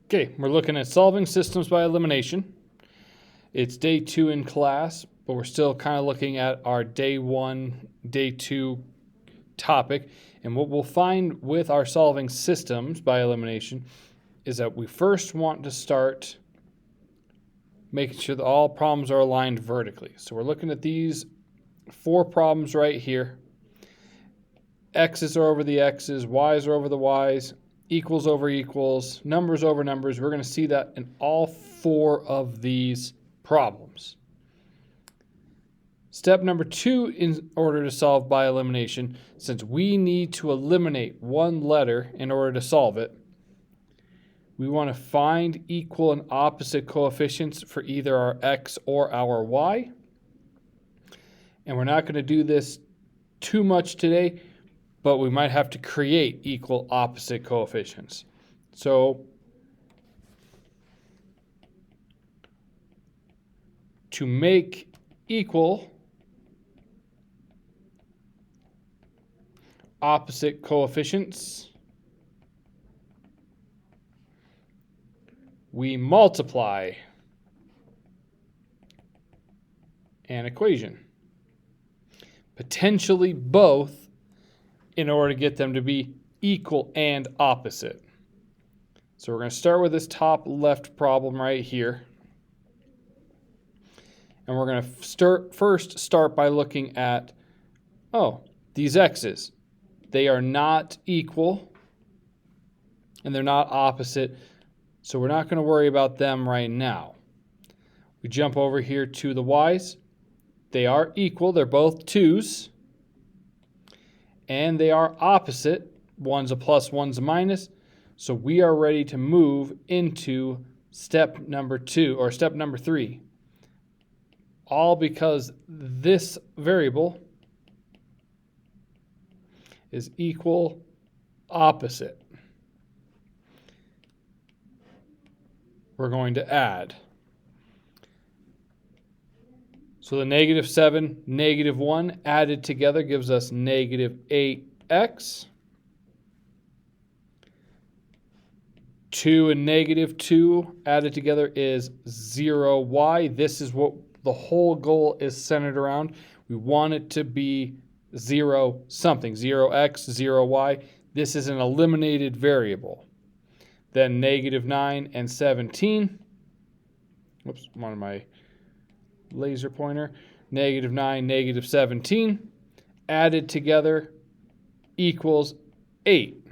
Okay, we're looking at solving systems by elimination. It's day 2 in class, but we're still kind of looking at our day 1, day 2 topic. And what we'll find with our solving systems by elimination is that we first want to start making sure that all problems are aligned vertically. So we're looking at these 4 problems right here. X's are over the X's, Y's are over the Y's, equals over equals, numbers over numbers. We're going to see that in all 4 of these problems. Step number 2 in order to solve by elimination, since we need to eliminate one letter in order to solve it, we want to find equal and opposite coefficients for either our X or our Y. And we're not going to do this too much today, but we might have to create equal opposite coefficients. So to make equal opposite coefficients, we multiply an equation, potentially both, in order to get them to be equal and opposite. So we're going to start with this top left problem right here. And we're going to first start by looking at, these x's. They are not equal and they're not opposite, so we're not going to worry about them right now. We jump over here to the y's. They are equal, they're both 2's. And they are opposite. One's a plus, one's a minus. So we are ready to move into step number 3. All because this variable is equal opposite. We're going to add. So the -7, -1 added together gives us -8x. 2 and -2 added together is 0y. This is what the whole goal is centered around. We want it to be 0 something, 0x, 0y. This is an eliminated variable. Then -9 and 17. Whoops, one of my laser pointer. -9, -17 added together equals 8.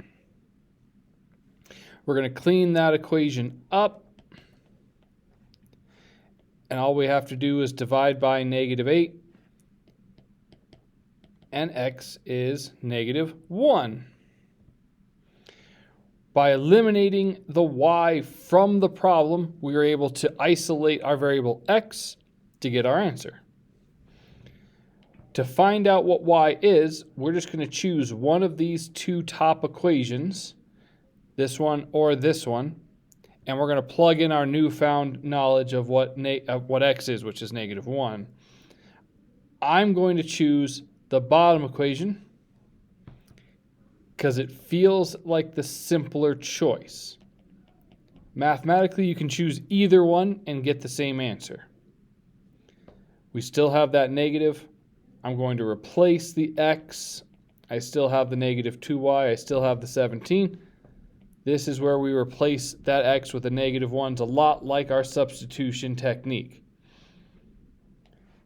We're going to clean that equation up, and all we have to do is divide by -8, and x is -1. By eliminating the y from the problem, we are able to isolate our variable x to get our answer. To find out what y is, we're just going to choose one of these 2 top equations, this one or this one, and we're going to plug in our newfound knowledge of what x is, which is -1. I'm going to choose the bottom equation because it feels like the simpler choice. Mathematically, you can choose either one and get the same answer. We still have that negative. I'm going to replace the x. I still have the -2y. I still have the 17. This is where we replace that x with a -1. It's a lot like our substitution technique.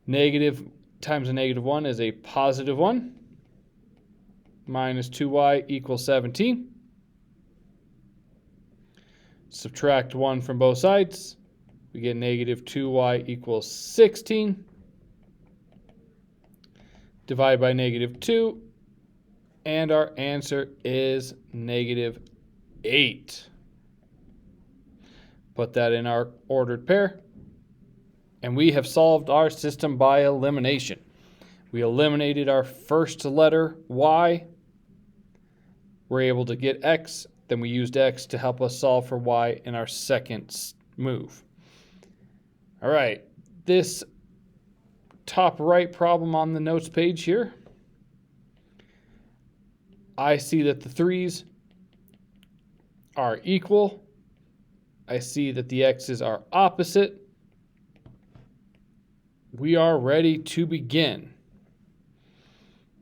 Negative times a -1 is a +1. -2y equals 17. Subtract 1 from both sides. We get -2y equals 16. Divide by -2. And our answer is -8. Put that in our ordered pair. And we have solved our system by elimination. We eliminated our first letter, y. We're able to get x. Then we used x to help us solve for y in our second move. All right, this top right problem on the notes page here, I see that the 3's are equal I see that the x's are opposite. We are ready to begin.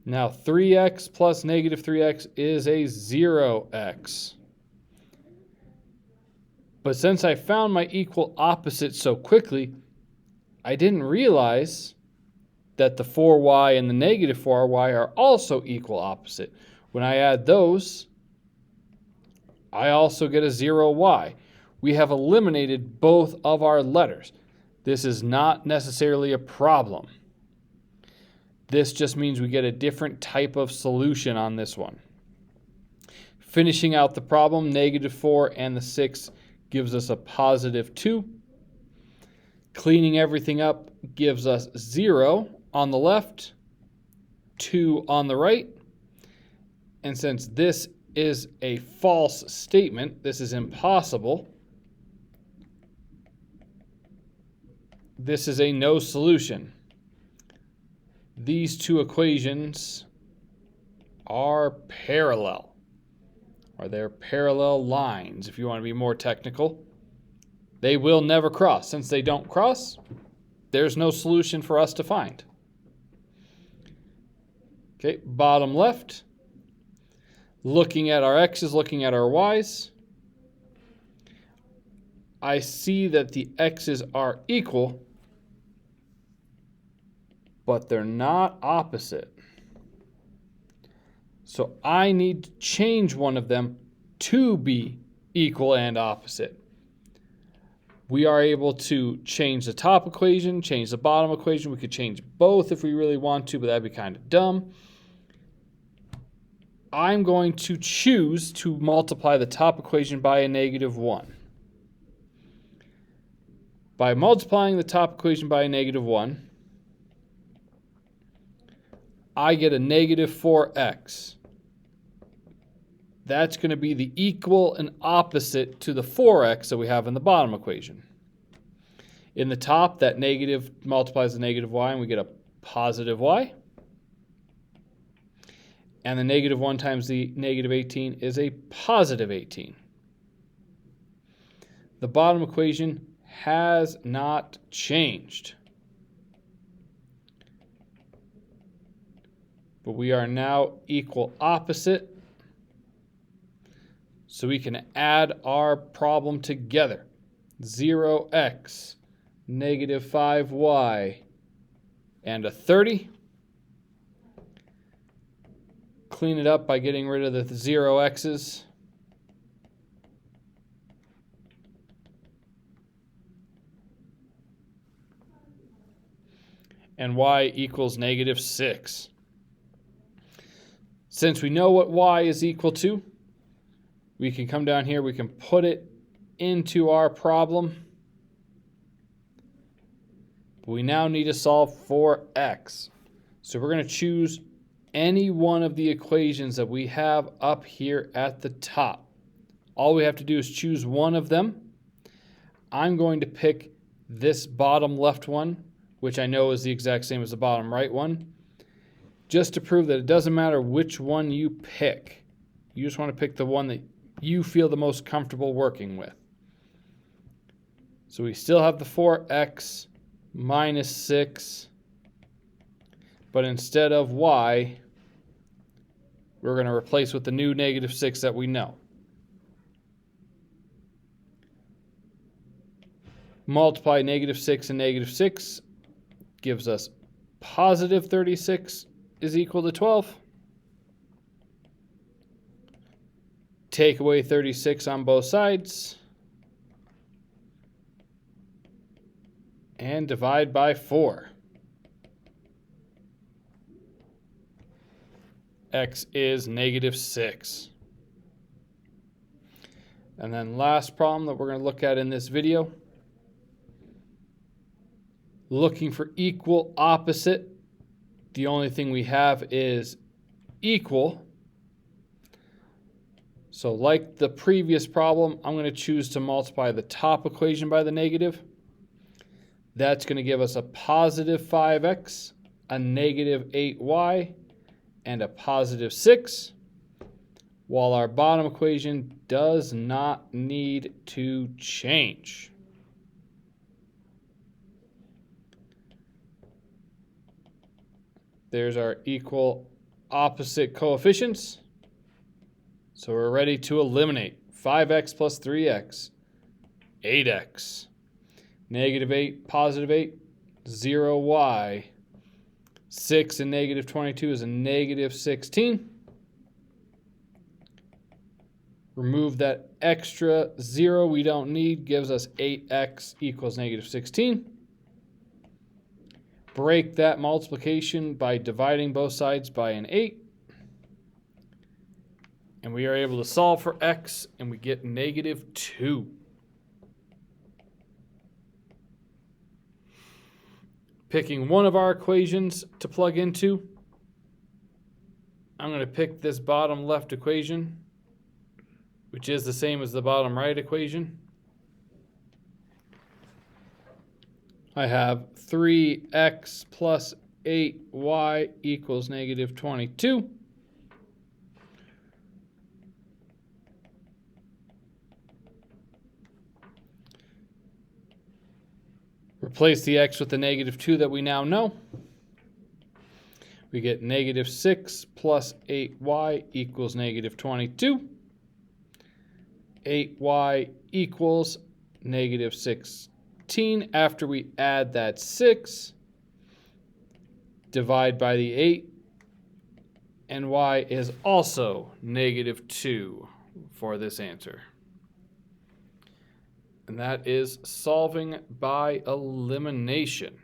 Now 3x plus negative 3x is a 0x. But since I found my equal opposite so quickly, I didn't realize that the 4y and the negative 4y are also equal opposite. When I add those, I also get a 0y. We have eliminated both of our letters. This is not necessarily a problem. This just means we get a different type of solution on this one. Finishing out the problem, negative 4 and the 6 gives us a positive 2. Cleaning everything up gives us 0 on the left, 2 on the right. And since this is a false statement, this is impossible, this is a no solution. These two equations are parallel, or they're parallel lines if you want to be more technical. They will never cross. Since they don't cross, there's no solution for us to find. Okay, bottom left, looking at our x's, looking at our y's, I see that the x's are equal, but they're not opposite. So I need to change one of them to be equal and opposite. We are able to change the top equation, change the bottom equation. We could change both if we really want to, but that'd be kind of dumb. I'm going to choose to multiply the top equation by a negative 1. By multiplying the top equation by a negative 1, I get a negative 4x. That's going to be the equal and opposite to the 4x that we have in the bottom equation. In the top, that negative multiplies the negative y, and we get a positive y. And the negative 1 times the negative 18 is a positive 18. The bottom equation has not changed. But we are now equal opposite. So we can add our problem together. 0x, negative 5y, and a 30. Clean it up by getting rid of the 0x's. And y equals negative 6. Since we know what y is equal to, we can come down here, we can put it into our problem. We now need to solve for x. So we're going to choose any one of the equations that we have up here at the top. All we have to do is choose one of them. I'm going to pick this bottom left one, which I know is the exact same as the bottom right one, just to prove that it doesn't matter which one you pick. You just want to pick the one that you feel the most comfortable working with. So we still have the 4x minus 6, but instead of y, we're going to replace with the new negative 6 that we know. Multiply negative 6 and negative 6 gives us positive 36 is equal to 12. Take away 36 on both sides. And divide by 4. X is negative 6. And then last problem that we're going to look at in this video. Looking for equal opposite. The only thing we have is equal. So like the previous problem, I'm going to choose to multiply the top equation by the negative. That's going to give us a positive 5x, a negative 8y, and a positive 6. while our bottom equation does not need to change. There's our equal opposite coefficients. So we're ready to eliminate. 5x plus 3x, 8x. Negative 8, positive 8, 0y. 6 and negative 22 is a negative 16. Remove that extra 0 we don't need, gives us 8x equals negative 16. Break that multiplication by dividing both sides by an 8. And we are able to solve for x, and we get negative 2. Picking one of our equations to plug into, I'm going to pick this bottom left equation, which is the same as the bottom right equation. I have 3x plus 8y equals negative 22. Replace the x with the negative 2 that we now know. We get negative 6 plus 8y equals negative 22. 8y equals negative 16. After we add that 6, divide by the 8, and y is also negative 2 for this answer. And that is solving by elimination.